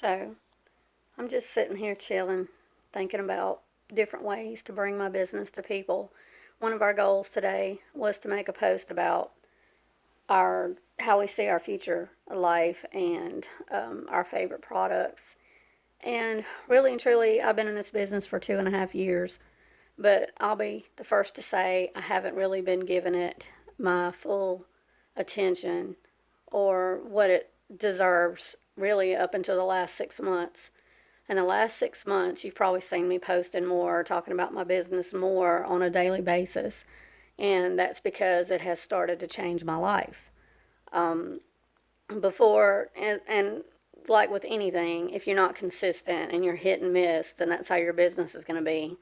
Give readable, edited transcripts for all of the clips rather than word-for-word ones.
So, I'm just sitting here chilling, thinking about different ways to bring my business to people. One of our goals today was to make a post about our how we see our future life and our favorite products. And really and truly, I've been in this business for 2.5 years, but I'll be the first to say I haven't really been giving it my full attention or what it deserves really up until the last 6 months. In the last 6 months, you've probably seen me posting more, talking about my business more on a daily basis. And that's because it has started to change my life. Um, and like with anything, if you're not consistent and you're hit and miss, then that's how your business is going to be,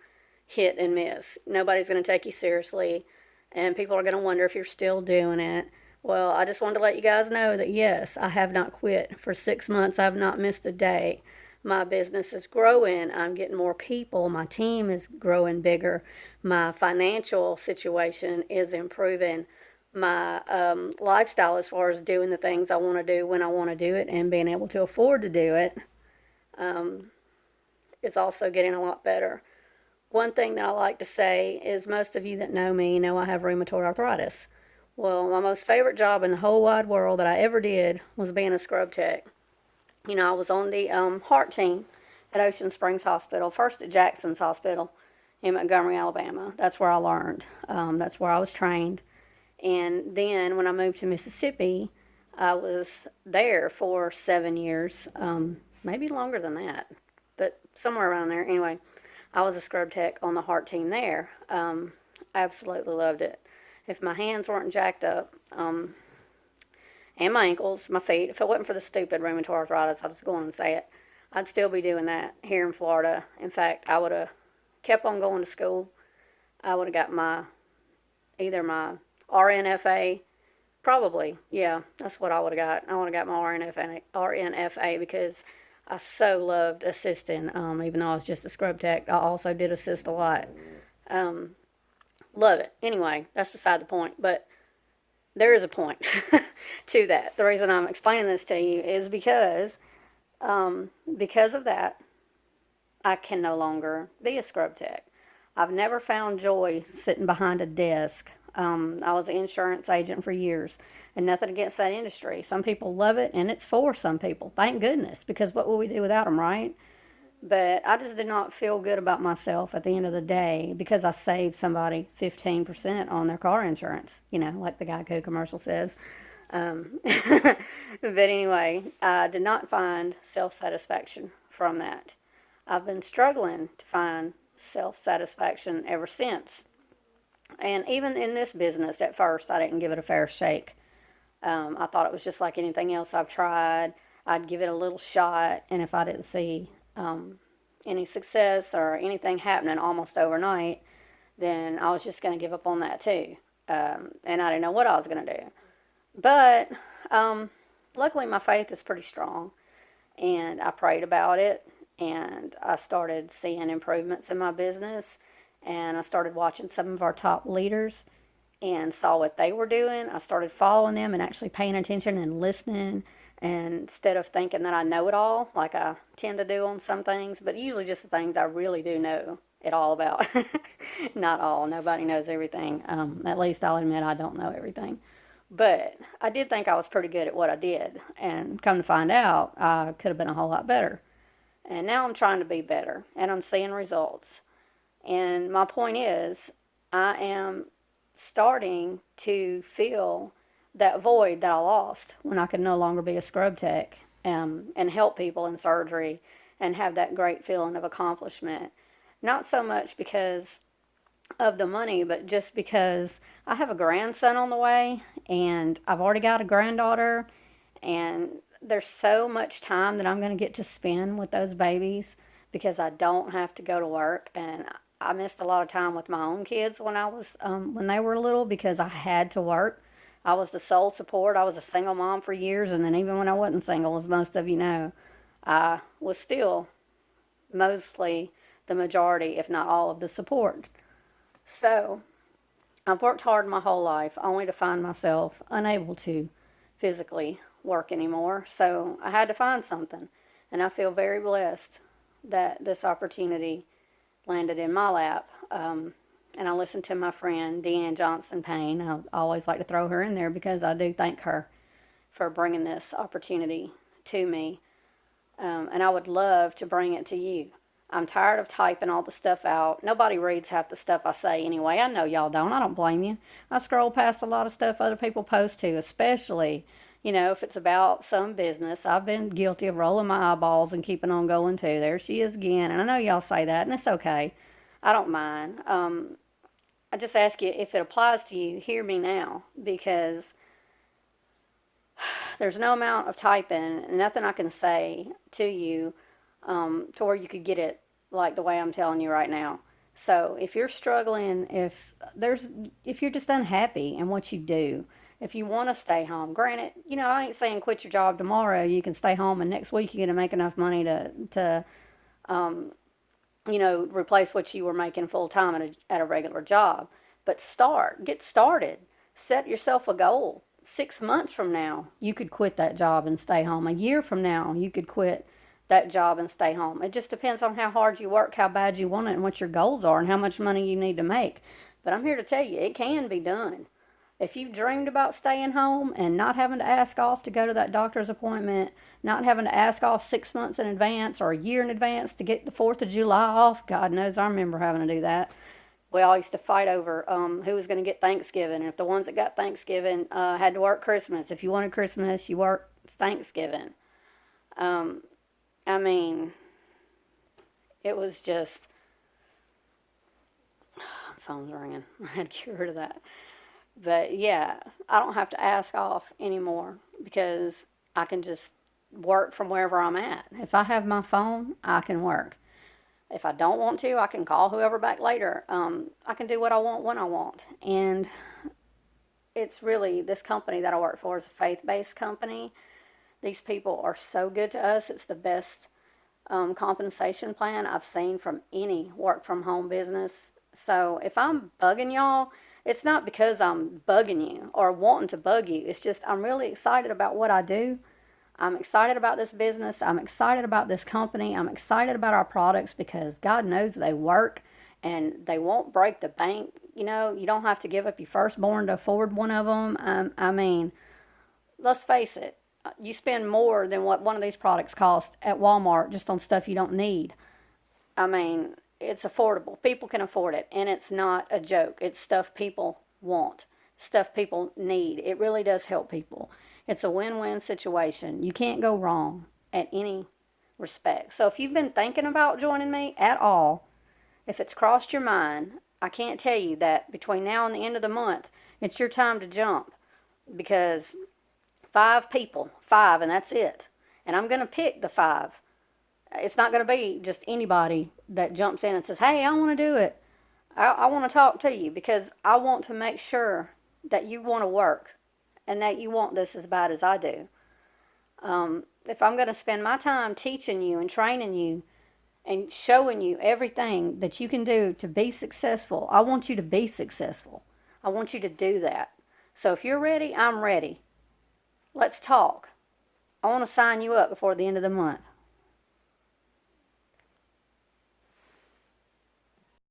hit and miss. Nobody's going to take you seriously, and people are going to wonder if you're still doing it. Well, I just wanted to let you guys know that yes, I have not quit. For 6 months, I've not missed a day. My business is growing. I'm getting more people. My team is growing bigger. My financial situation is improving. My lifestyle, as far as doing the things I want to do when I want to do it and being able to afford to do it, um, is also getting a lot better. One thing that I like to say is most of you that know me know I have rheumatoid arthritis. Well, my most favorite job in the whole wide world that I ever did was being a scrub tech. I was on the heart team at Ocean Springs Hospital, first at Jackson's Hospital in Montgomery, Alabama. That's where I learned. That's where I was trained. And then when I moved to Mississippi, I was there for 7 years, maybe longer than that, but somewhere around there. Anyway, I was a scrub tech on the heart team there. I absolutely loved it. If my hands weren't jacked up, and my ankles, my feet, if it wasn't for the stupid rheumatoid arthritis, I'll just go on and say it, I'd still be doing that here in Florida. In fact, I would have kept on going to school. I would have got either my RNFA, probably, yeah, that's what I would have got. I would have got my RNFA because I so loved assisting. Even though I was just a scrub tech, I also did assist a lot. Um, Love it. Anyway, that's beside the point. But there is a point to that. The reason I'm explaining this to you is because of that, I can no longer be a scrub tech. I've never found joy sitting behind a desk. I was an insurance agent for years, and nothing against that industry. Some people love it, and it's for some people. Thank goodness, because what would we do without them, right? But I just did not feel good about myself at the end of the day because I saved somebody 15% on their car insurance, like the Geico commercial says. But anyway, I did not find self satisfaction from that. I've been struggling to find self satisfaction ever since. And even in this business, at first, I didn't give it a fair shake. I thought it was just like anything else I've tried. I'd give it a little shot, and if I didn't see any success or anything happening almost overnight, then I was just going to give up on that too. And I didn't know what I was going to do. But luckily, my faith is pretty strong, and I prayed about it, and I started seeing improvements in my business, and I started watching some of our top leaders and saw what they were doing. I started following them and actually paying attention and listening. And instead of thinking that I know it all, like I tend to do on some things, but usually just the things I really do know it all about. Not all. Nobody knows everything. At least I'll admit I don't know everything. But I did think I was pretty good at what I did. And come to find out, I could have been a whole lot better. And now I'm trying to be better, and I'm seeing results. And my point is, I am starting to feel that void that I lost when I could no longer be a scrub tech, and help people in surgery and have that great feeling of accomplishment. Not so much because of the money, but just because I have a grandson on the way and I've already got a granddaughter, and there's so much time that I'm going to get to spend with those babies because I don't have to go to work. And I missed a lot of time with my own kids when they were little because I had to work. I was the sole support. I was a single mom for years, and then even when I wasn't single, as most of you know, I was still mostly the majority, if not all, of the support. So I've worked hard my whole life only to find myself unable to physically work anymore. So I had to find something. And I feel very blessed that this opportunity landed in my lap. And I listened to my friend Deanne Johnson Payne. I always like to throw her in there because I do thank her for bringing this opportunity to me. And I would love to bring it to you. I'm tired of typing all the stuff out. Nobody reads half the stuff I say anyway. I know y'all don't. I don't blame you. I scroll past a lot of stuff other people post too, especially, if it's about some business. I've been guilty of rolling my eyeballs and keeping on going too. There she is again. And I know y'all say that, and it's okay. I don't mind. I just ask you, if it applies to you, hear me now, because there's no amount of typing, nothing I can say to you to where you could get it like the way I'm telling you right now. So if you're struggling, if you're just unhappy in what you do, if you want to stay home, granted, I ain't saying quit your job tomorrow. You can stay home and next week you're gonna make enough money to replace what you were making full time at a regular job. But get started, set yourself a goal. 6 months from now, you could quit that job and stay home. A year from now, you could quit that job and stay home. It just depends on how hard you work, how bad you want it, and what your goals are, and how much money you need to make. But I'm here to tell you, it can be done. If you've dreamed about staying home and not having to ask off to go to that doctor's appointment, not having to ask off 6 months in advance or a year in advance to get the 4th of July off, God knows I remember having to do that. We all used to fight over who was going to get Thanksgiving. And if the ones that got Thanksgiving had to work Christmas, if you wanted Christmas, you worked Thanksgiving. I mean, it was just, phone's ringing. I had to get rid of that. But yeah, I don't have to ask off anymore because I can just work from wherever I'm at. If I have my phone, I can work. If I don't want to, I can call whoever back later. I can do what I want when I want. And it's really, this company that I work for is a faith-based company. These people are so good to us. It's the best compensation plan I've seen from any work-from-home business. So if I'm bugging y'all, it's not because I'm bugging you or wanting to bug you. It's just I'm really excited about what I do. I'm excited about this business. I'm excited about this company. I'm excited about our products because God knows they work and they won't break the bank. You don't have to give up your firstborn to afford one of them. I mean, let's face it. You spend more than what one of these products cost at Walmart just on stuff you don't need. I mean, it's affordable. People can afford it, and it's not a joke. It's stuff people want, stuff people need. It really does help people. It's a win-win situation. You can't go wrong at any respect. So if you've been thinking about joining me at all, if it's crossed your mind, I can't tell you that between now and the end of the month, it's your time to jump, because 5 people, and that's it. And I'm going to pick the 5. It's not going to be just anybody that jumps in and says, hey, I want to do it. I want to talk to you because I want to make sure that you want to work and that you want this as bad as I do. If I'm going to spend my time teaching you and training you and showing you everything that you can do to be successful, I want you to be successful. I want you to do that. So if you're ready, I'm ready. Let's talk. I want to sign you up before the end of the month.